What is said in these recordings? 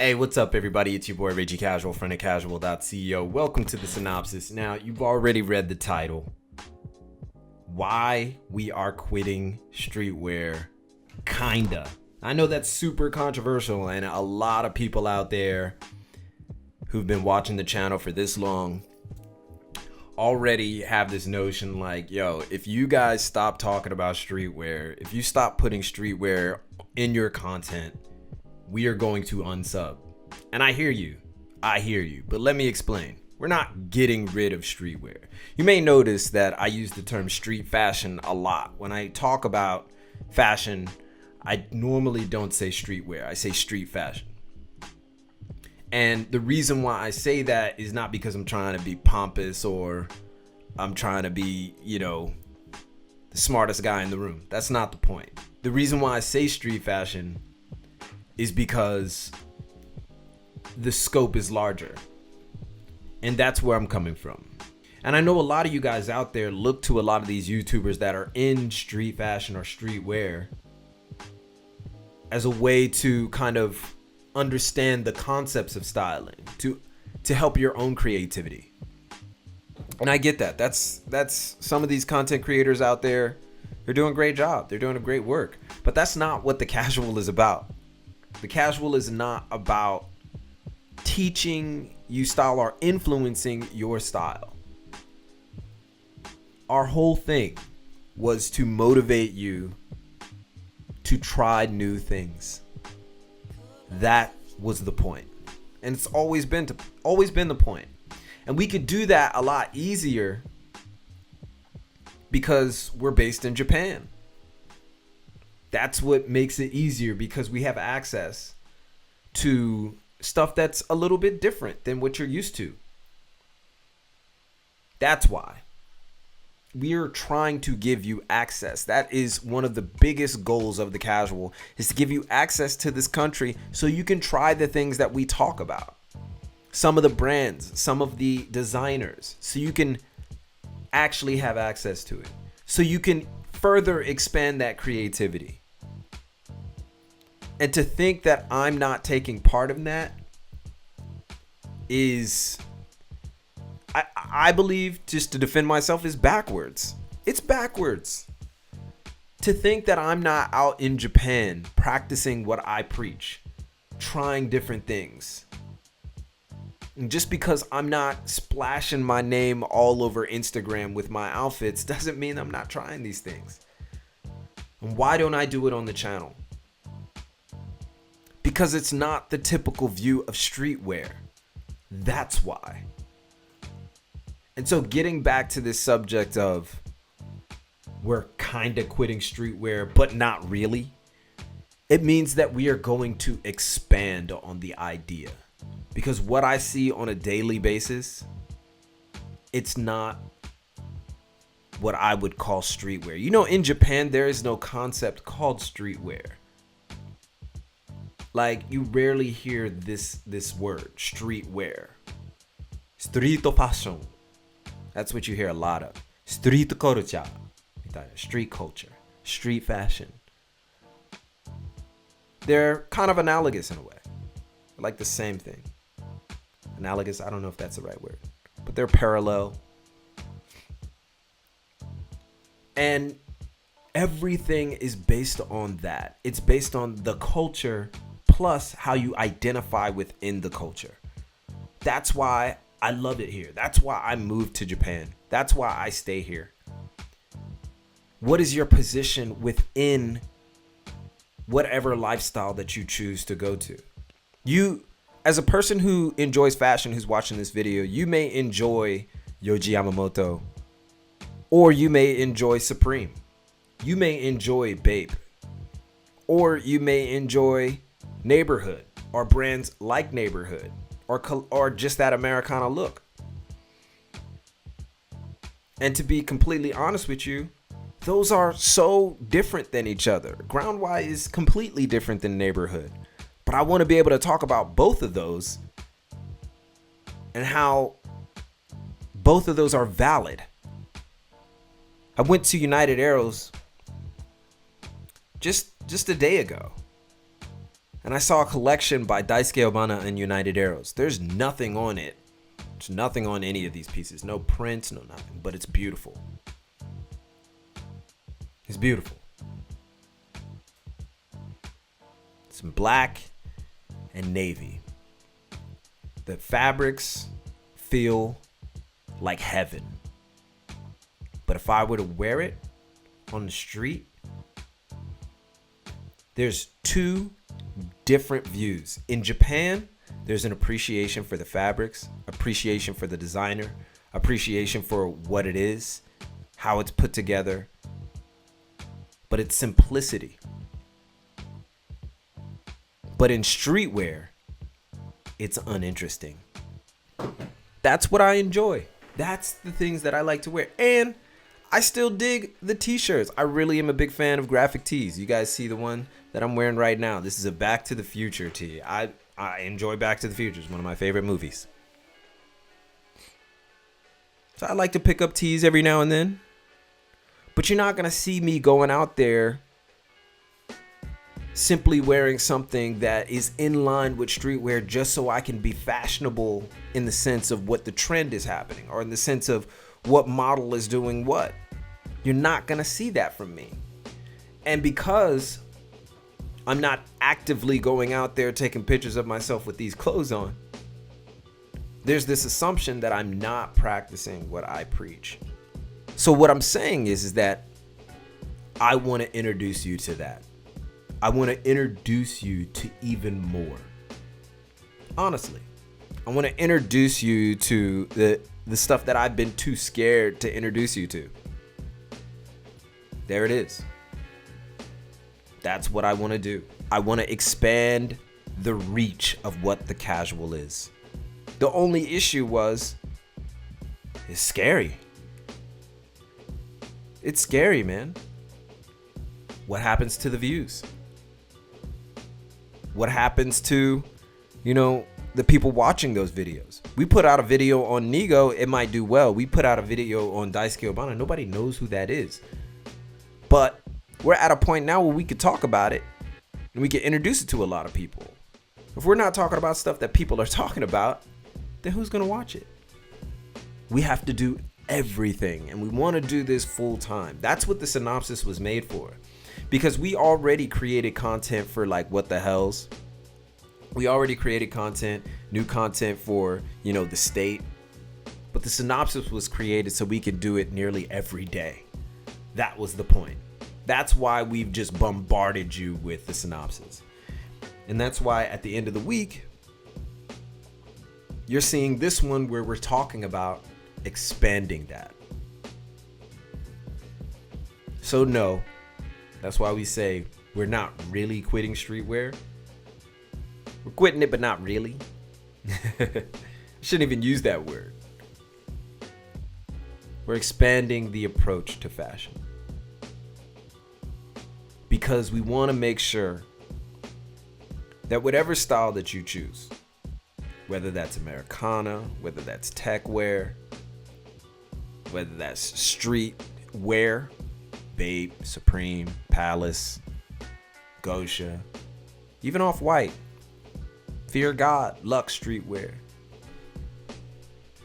Hey, what's up, everybody? It's your boy Reggie Casual, friend of casual.co. Welcome to the synopsis. Now, you've already read the title. Why we are quitting streetwear, kinda. I know that's super controversial, and a lot of people out there who've been watching the channel for this long already have this notion like, yo, if you guys stop talking about streetwear, if you stop putting streetwear in your content, we are going to unsub. And I hear you, but let me explain. We're not getting rid of streetwear. You may notice that I use the term street fashion a lot. When I talk about fashion, I normally don't say streetwear, I say street fashion. And the reason why I say that is not because I'm trying to be pompous or I'm trying to be, the smartest guy in the room. That's not the point. The reason why I say street fashion is because the scope is larger. And that's where I'm coming from. And I know a lot of you guys out there look to a lot of these YouTubers that are in street fashion or streetwear as a way to kind of understand the concepts of styling, to help your own creativity. And I get that. That's some of these content creators out there. They're doing a great job. They're doing a great work. But that's not what the casual is about. The casual is not about teaching you style or influencing your style. Our whole thing was to motivate you to try new things. That was the point. And it's always been the point. And we could do that a lot easier because we're based in Japan. That's what makes it easier, because we have access to stuff that's a little bit different than what you're used to. That's why we're trying to give you access. That is one of the biggest goals of the casual, is to give you access to this country so you can try the things that we talk about. Some of the brands, some of the designers, so you can actually have access to it. So you can further expand that creativity. And to think that I'm not taking part in that is, I believe, just to defend myself, is backwards. It's backwards. To think that I'm not out in Japan practicing what I preach, trying different things. And just because I'm not splashing my name all over Instagram with my outfits doesn't mean I'm not trying these things. And why don't I do it on the channel? Because it's not the typical view of streetwear. That's why. And so getting back to this subject of we're kind of quitting streetwear, but not really, it means that we are going to expand on the idea. Because what I see on a daily basis, it's not what I would call streetwear. In Japan, there is no concept called streetwear. Like, you rarely hear this word, streetwear. Street fashion. That's what you hear a lot of. Street culture. Street culture. Street fashion. They're kind of analogous in a way. Like the same thing. Analogous, I don't know if that's the right word. But they're parallel. And everything is based on that. It's based on the culture plus how you identify within the culture. That's why I love it here. That's why I moved to Japan. That's why I stay here. What is your position within whatever lifestyle that you choose to go to? You, as a person who enjoys fashion, who's watching this video, you may enjoy Yohji Yamamoto, or you may enjoy Supreme. You may enjoy Bape, or you may enjoy Neighborhood, or brands like Neighborhood, or just that Americana look. And to be completely honest with you, those are so different than each other. Groundwise is completely different than Neighborhood. But I want to be able to talk about both of those and how both of those are valid. I went to United Arrows just a day ago. and I saw a collection by Daisuke Obana and United Arrows. There's nothing on it. There's nothing on any of these pieces. No prints, no nothing, but it's beautiful. It's beautiful. It's in black and navy. The fabrics feel like heaven. But if I were to wear it on the street, there's two different views. In Japan, there's an appreciation for the fabrics, appreciation for the designer, appreciation for what it is, how it's put together, but it's simplicity. But in streetwear, it's uninteresting. That's what I enjoy. That's the things that I like to wear. And I still dig the t-shirts. I really am a big fan of graphic tees. You guys see the one that I'm wearing right now. This is a Back to the Future tee. I enjoy Back to the Future. It's one of my favorite movies. So I like to pick up tees every now and then. But you're not going to see me going out there simply wearing something that is in line with streetwear just so I can be fashionable in the sense of what the trend is happening or in the sense of what model is doing what. You're not going to see that from me. And because I'm not actively going out there taking pictures of myself with these clothes on, there's this assumption that I'm not practicing what I preach. So what I'm saying is that I want to introduce you to that. I want to introduce you to even more. Honestly, I want to introduce you to the stuff that I've been too scared to introduce you to. There it is. That's what I want to do. I want to expand the reach of what the casual is. The only issue was, it's scary. It's scary, man. What happens to the views? What happens to, the people watching those videos? We put out a video on Nigo, it might do well. We put out a video on Daisuke Obana, nobody knows who that is. But we're at a point now where we could talk about it and we can introduce it to a lot of people. If we're not talking about stuff that people are talking about, then who's gonna watch it? We have to do everything, and we want to do this full time. That's what the synopsis was made for, because we already created content for like What the Hells. We already created new content for, the state. But the synopsis was created so we could do it nearly every day. That was the point. That's why we've just bombarded you with the synopsis. And that's why at the end of the week, you're seeing this one where we're talking about expanding that. So no, that's why we say we're not really quitting streetwear. We're quitting it, but not really. Shouldn't even use that word. We're expanding the approach to fashion. Because we want to make sure that whatever style that you choose, whether that's Americana, whether that's tech wear, whether that's street wear, Babe, Supreme, Palace, Gosha, even Off-White, Fear God, Lux streetwear,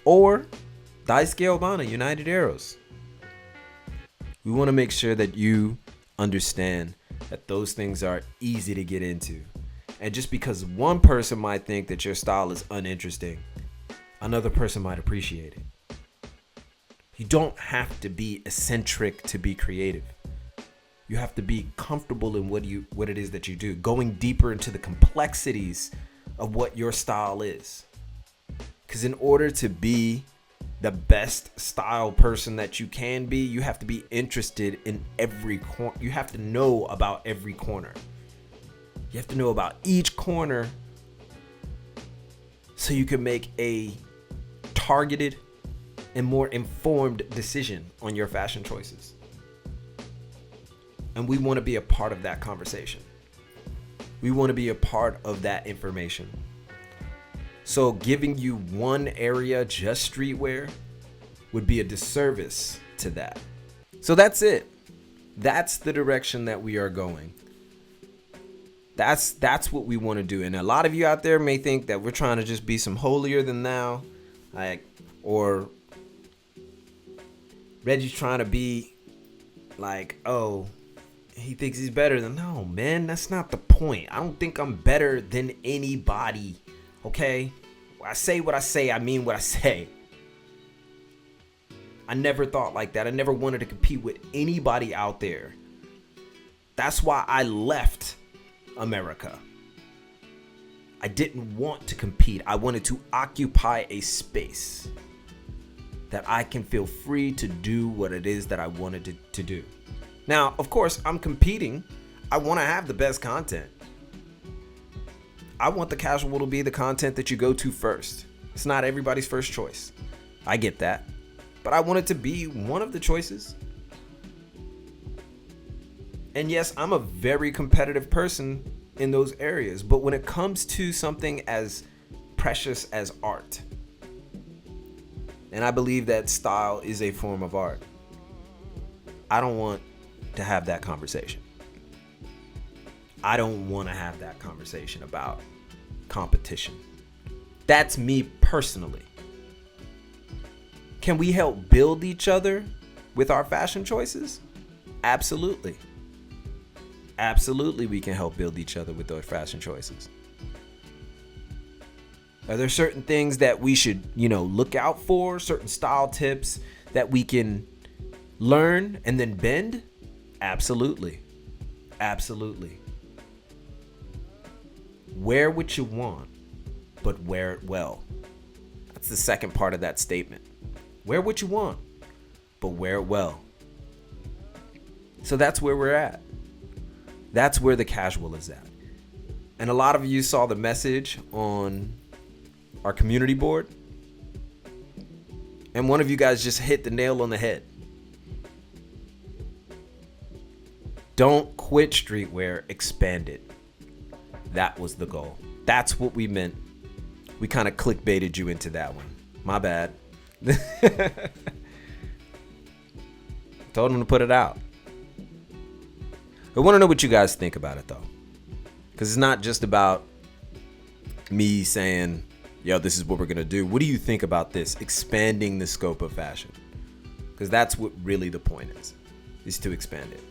or Daisuke Obana, United Arrows. We want to make sure that you understand that those things are easy to get into. And just because one person might think that your style is uninteresting, another person might appreciate it. You don't have to be eccentric to be creative. You have to be comfortable in what it is that you do, going deeper into the complexities of what your style is. Because in order to be the best style person that you can be, you have to be interested in every corner. You have to know about every corner. You have to know about each corner so you can make a targeted and more informed decision on your fashion choices. And we want to be a part of that conversation. We want to be a part of that information. So giving you one area, just streetwear, would be a disservice to that. So that's it. That's the direction that we are going. That's what we want to do. And a lot of you out there may think that we're trying to just be some holier than thou, like, or Reggie's trying to be like, oh, he thinks he's better than. No, man, that's not the point. I don't think I'm better than anybody. Okay? When I say what I say, I mean what I say. I never thought like that. I never wanted to compete with anybody out there. That's why I left America. I didn't want to compete. I wanted to occupy a space that I can feel free to do what it is that I wanted to do. Now, of course, I'm competing. I want to have the best content. I want the casual to be the content that you go to first. It's not everybody's first choice. I get that. But I want it to be one of the choices. And yes, I'm a very competitive person in those areas. But when it comes to something as precious as art, and I believe that style is a form of art, I don't want to have that conversation. I don't want to have that conversation about competition. That's me personally. Can we help build each other with our fashion choices? Absolutely. Absolutely, we can help build each other with those fashion choices. Are there certain things that we should, look out for? Certain style tips that we can learn and then bend? Absolutely. Absolutely. Wear what you want, but wear it well. That's the second part of that statement. Wear what you want, but wear it well. So that's where we're at. That's where the casual is at. And a lot of you saw the message on our community board. And one of you guys just hit the nail on the head. Don't quit streetwear, expand it. That was the goal. That's what we meant. We kind of clickbaited you into that one. My bad. Told him to put it out. I want to know what you guys think about it, though. Because it's not just about me saying, yo, this is what we're going to do. What do you think about this? Expanding the scope of fashion. Because that's what really the point is to expand it.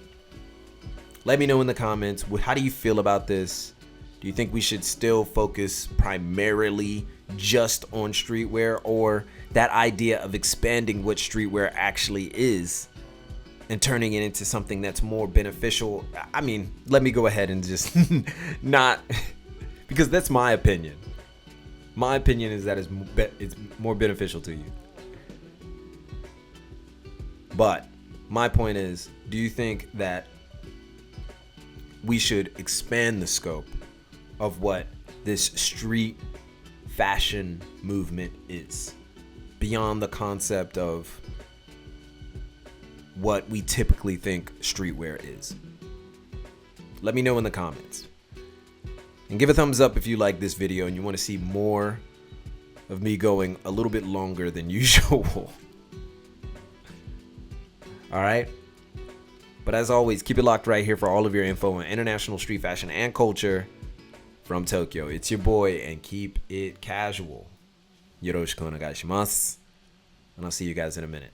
Let me know in the comments. How do you feel about this? Do you think we should still focus primarily just on streetwear, or that idea of expanding what streetwear actually is and turning it into something that's more beneficial? I mean, let me go ahead and just not, because that's my opinion. My opinion is that it's more beneficial to you. But my point is, do you think that we should expand the scope of what this street fashion movement is, beyond the concept of what we typically think streetwear is? Let me know in the comments. And give a thumbs up if you like this video and you want to see more of me going a little bit longer than usual. All right? But as always, keep it locked right here for all of your info on international street fashion and culture from Tokyo. It's your boy, and keep it casual. Yoroshiku onegaishimasu. And I'll see you guys in a minute.